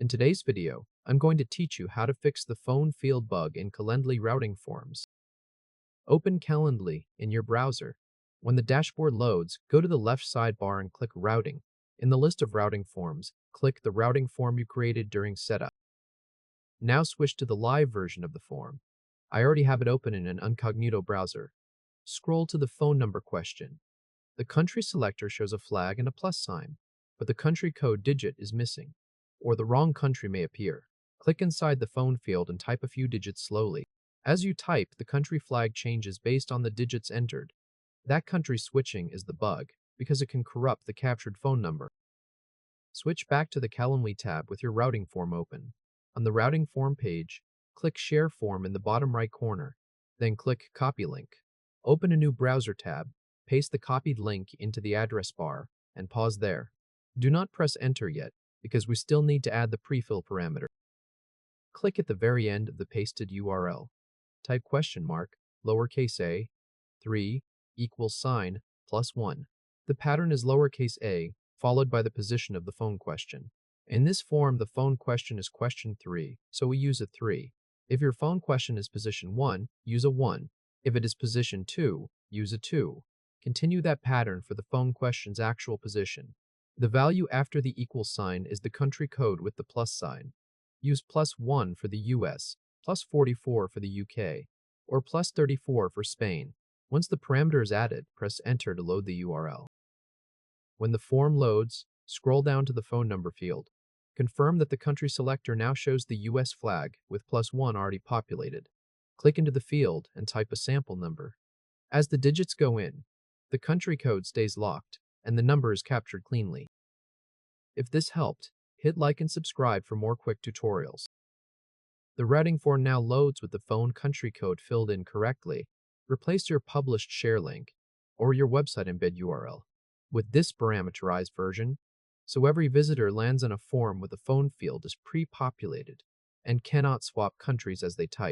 In today's video, I'm going to teach you how to fix the phone field bug in Calendly routing forms. Open Calendly in your browser. When the dashboard loads, go to the left sidebar and click Routing. In the list of routing forms, click the routing form you created during setup. Now switch to the live version of the form. I already have it open in an incognito browser. Scroll to the phone number question. The country selector shows a flag and a plus sign, but the country code digit is missing, or the wrong country may appear. Click inside the phone field and type a few digits slowly. As you type, the country flag changes based on the digits entered. That country switching is the bug, because it can corrupt the captured phone number. Switch back to the Calendly tab with your routing form open. On the routing form page, click Share Form in the bottom right corner, then click Copy Link. Open a new browser tab, paste the copied link into the address bar, and pause there. Do not press Enter yet, because we still need to add the prefill parameter. Click at the very end of the pasted URL. Type lowercase a, 3, =+1. The pattern is lowercase a, followed by the position of the phone question. In this form, the phone question is question 3, so we use a 3. If your phone question is position 1, use a 1. If it is position 2, use a 2. Continue that pattern for the phone question's actual position. The value after the equal sign is the country code with the plus sign. Use +1 for the US, +44 for the UK, or +34 for Spain. Once the parameter is added, press Enter to load the URL. When the form loads, scroll down to the phone number field. Confirm that the country selector now shows the US flag with +1 already populated. Click into the field and type a sample number. As the digits go in, the country code stays locked, and the number is captured cleanly. If this helped, hit like and subscribe for more quick tutorials. The routing form now loads with the phone country code filled in correctly. Replace your published share link or your website embed URL with this parameterized version, so every visitor lands on a form with the phone field is pre-populated and cannot swap countries as they type.